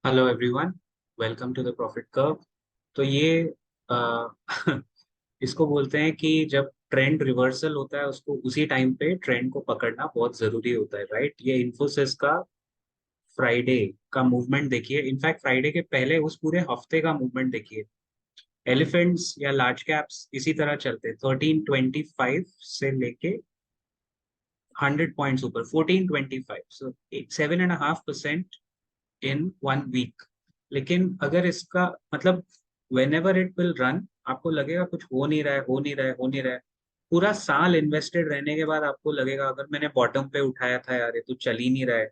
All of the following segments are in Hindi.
Hello everyone, welcome to the profit curve. तो ये अ, इसको बोलते हैं कि जब ट्रेंड रिवर्सल होता है उसको उसी टाइम पे ट्रेंड को पकड़ना बहुत जरूरी होता है, राइट। ये इन्फोसिस का फ्राइडे का मूवमेंट देखिए, इनफैक्ट फ्राइडे के पहले उस पूरे हफ्ते का मूवमेंट देखिए। एलिफेंट्स या लार्ज कैप्स इसी तरह चलते 1325 से लेके 100 पॉइंट्स ऊपर 1425, सो 7.5% इन वन वीक। लेकिन अगर इसका मतलब when ever it will run, आपको लगेगा कुछ हो नहीं रहा है, हो नहीं रहा है, हो नहीं रहा है। पूरा साल इन्वेस्टेड रहने के बाद आपको लगेगा अगर मैंने बॉटम पे उठाया था यार, ये तो चल ही नहीं रहा है।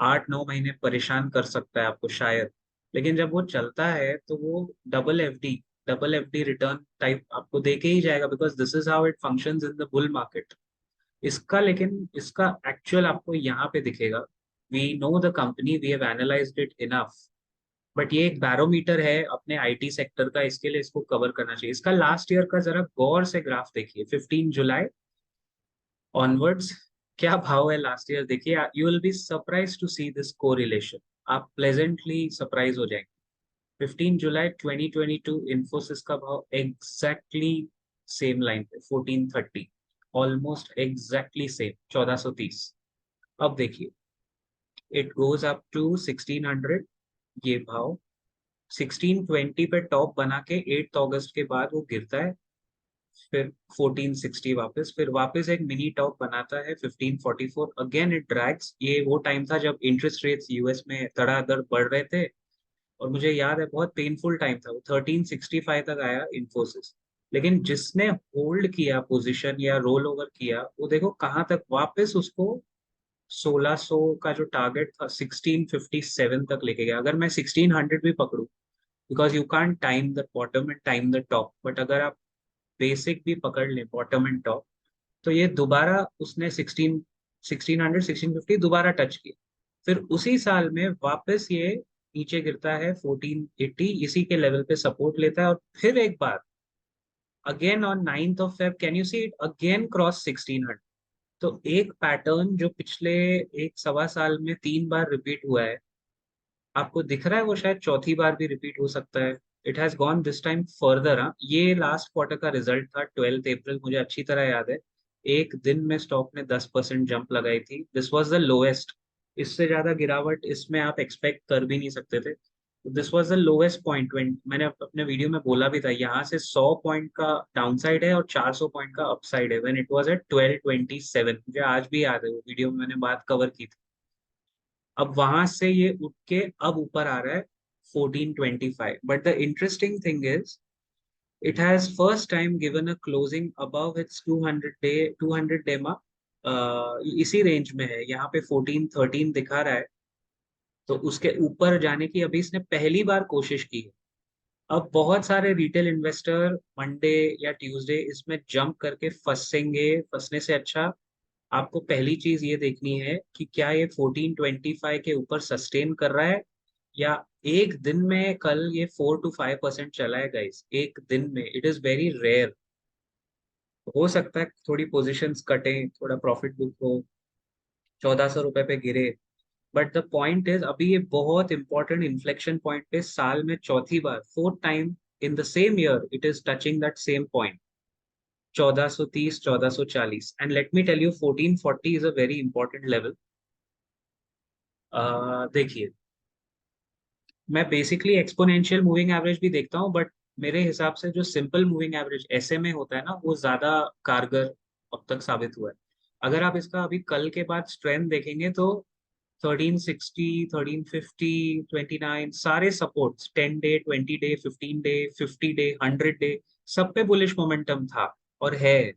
8-9 महीने परेशान कर सकता है आपको शायद। लेकिन जब वो चलता है तो वो double F D return type आपको देके ही जाएगा, because this is how it functions in the bull market. इसका लेकिन इसका एक्चुअल आपको यहाँ पे दिखेगा। We know the company, we have analysed it enough, but ये एक बैरोमीटर है अपने आईटी सेक्टर का, इसके लिए इसको कवर करना चाहिए। इसका लास्ट ईयर का जरा गौर से ग्राफ देखिए, 15 जुलाई ऑनवर्ड्स क्या भाव है लास्ट ईयर देखिए। You will be surprise to see this correlation. आप प्लेजेंटली सरप्राइज हो जाएंगे। 15 जुलाई 2022 इन्फोसिस का भाव एग्जैक्टली सेम लाइन पे 1430, ऑलमोस्ट एग्जैक्टली सेम 1430। अब देखिए, इट गोज अप टू 1600, ये भाव 1620 पे टॉप बना के 8 अगस्त के बाद वो गिरता है। फिर 1460 वापस, फिर वापस एक मिनी टॉप बनाता है 1544, अगेन इट ड्रैग्स। ये वो टाइम था जब इंटरेस्ट रेट्स यूएस में धड़ाधड़ बढ़ रहे थे, और मुझे याद है बहुत पेनफुल टाइम था वो। 1365 तक आया इन्फोसिस। लेकिन जिसने होल्ड किया पोजीशन या रोल ओवर किया, वो देखो कहाँ तक वापस उसको 1600 का जो टारगेट था 1657 तक लेके गया। अगर मैं 1600 भी पकड़ू, because you can't time the bottom and time the top, but अगर आप बेसिक भी पकड़ लें बॉटम एंड टॉप, तो ये दोबारा उसने 1650 दोबारा टच किया। फिर उसी साल में वापस ये नीचे गिरता है 1480, इसी के लेवल पे सपोर्ट लेता है, और फिर एक बार again on 9 Feb can you see it again cross 1600। तो एक पैटर्न जो पिछले एक सवा साल में 3 बार रिपीट हुआ है, आपको दिख रहा है वो शायद चौथी बार भी रिपीट हो सकता है। It has gone this time further. हाँ, ये लास्ट क्वार्टर का रिजल्ट था 12 अप्रैल, मुझे अच्छी तरह याद है। एक दिन में स्टॉक ने 10% जंप लगाई थी, दिस वाज द लोएस्ट। इससे ज्यादा गिरावट इसमें आप एक्सपेक्ट कर भी नहीं सकते थे। This was the lowest point. मैंने अपने वीडियो में बोला भी था, यहाँ से 100 पॉइंट का डाउनसाइड है और 400 पॉइंट का अपसाइड है, व्हेन इट वाज एट 1227। मुझे आज भी याद है, वो वीडियो में मैंने बात कवर की थी। अब वहां से ये उठ के अब ऊपर आ रहा है 1425, but the interesting thing is it has first time given a closing above it's 200 डेमा। इसी रेंज में है, यहाँ पे 1413 दिखा रहा है। तो उसके ऊपर जाने की अभी इसने पहली बार कोशिश की है। अब बहुत सारे रिटेल इन्वेस्टर मंडे या ट्यूसडे इसमें जंप करके फंसेंगे। फंसने से अच्छा आपको पहली चीज ये देखनी है कि क्या ये 1425 के ऊपर सस्टेन कर रहा है, या एक दिन में कल ये 4 to 5% चला है गाइस। एक दिन में इट इज वेरी रेयर। हो सकता है थोड़ी पोजीशंस कटे, थोड़ा प्रॉफिट बुक हो, 1400 रुपए पे गिरे। बट द पॉइंट इज अभी ये बहुत इंपॉर्टेंट इन्फ्लेक्शन पॉइंट पे, साल में चौथी बार, fourth time in the same year it is touching that same point, 1430 1440। And let me tell you 1440 is a very important level. देखिए, मैं बेसिकली एक्सपोनेंशियल मूविंग एवरेज भी देखता हूँ, बट मेरे हिसाब से जो सिंपल मूविंग एवरेज एसएमए होता है ना, वो ज्यादा कारगर अब तक साबित हुआ है। अगर आप इसका अभी कल के बाद स्ट्रेंथ देखेंगे तो 1360, 1350, 29 सारे supports, 10 day, 20 day, 15 day, 50 day, 100 day, सब पे बुलिश मोमेंटम था और है।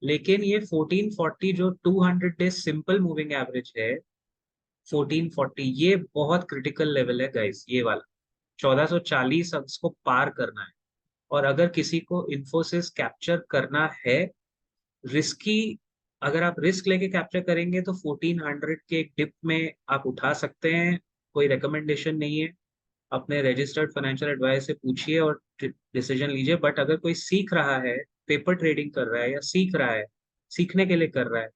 लेकिन ये 1440 जो 200 डे सिंपल मूविंग एवरेज है, 1440, ये बहुत क्रिटिकल लेवल है गाइस, ये वाला 1440 अब इसको पार करना है। और अगर किसी को इन्फोसिस कैप्चर करना है रिस्की, अगर आप रिस्क लेके कैप्चर करेंगे तो 1400 के एक डिप में आप उठा सकते हैं। कोई रिकमेंडेशन नहीं है, अपने रजिस्टर्ड फाइनेंशियल एडवाइजर से पूछिए और डिसीजन लीजिए। बट अगर कोई सीख रहा है, पेपर ट्रेडिंग कर रहा है या सीख रहा है, सीखने के लिए कर रहा है,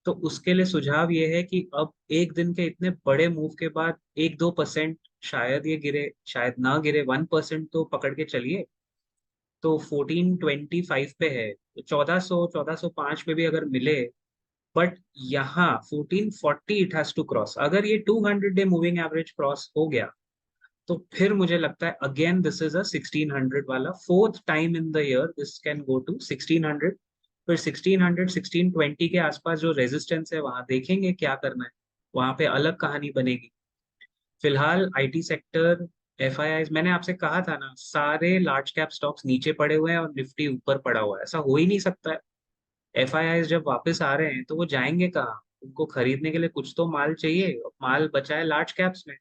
तो उसके लिए सुझाव ये है कि अब एक दिन के इतने बड़े मूव के बाद 1-2% शायद ये गिरे, शायद ना गिरे, 1% तो पकड़ के चलिए। तो 1425 पे है, तो 1405 पे भी अगर मिले, बट यहाँ 1440 इट हैज टू क्रॉस। अगर ये 200 डे मूविंग एवरेज क्रॉस हो गया तो फिर मुझे लगता है अगेन दिस इज अ 1600 वाला, fourth time in the year this can go to 1600। फिर 1600 1620 के आसपास जो रेजिस्टेंस है वहां देखेंगे क्या करना है, वहां पे अलग कहानी बनेगी। फिलहाल आईटी सेक्टर, एफआईआई, मैंने आपसे कहा था ना, सारे लार्ज कैप स्टॉक्स नीचे पड़े हुए हैं और निफ्टी ऊपर पड़ा हुआ है, ऐसा हो ही नहीं सकता है। एफआईआई जब वापस आ रहे हैं तो वो जाएंगे कहाँ? उनको खरीदने के लिए कुछ तो माल चाहिए, और माल बचा है लार्ज कैप्स में।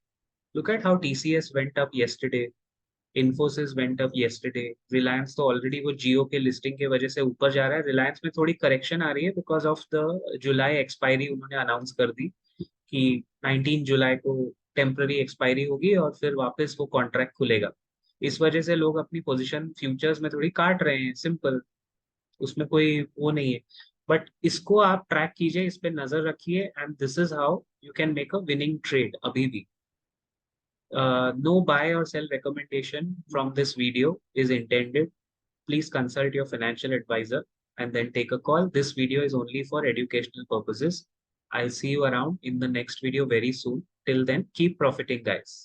Look at how TCS went up yesterday, Infosys went up yesterday, Reliance तो ऑलरेडी वो जियो के लिस्टिंग की वजह से ऊपर जा रहा है। रिलायंस में थोड़ी करेक्शन आ रही है because of the July expiry, उन्होंने अनाउंस कर दी कि 19 जुलाई को टेम्पररी एक्सपायरी होगी और फिर वापस वो कॉन्ट्रैक्ट खुलेगा। इस वजह से लोग अपनी पोजीशन फ्यूचर्स में थोड़ी काट रहे हैं, सिंपल, उसमें कोई वो नहीं है। बट इसको आप ट्रैक कीजिए, इस पे नजर रखिए, and this is how you can make a winning trade अभी भी। No buy or sell recommendation from this video is intended. Please consult your financial advisor and then take a call. This video is only for educational purposes. I'll see you around in the next video very soon. Till then, keep profiting, guys.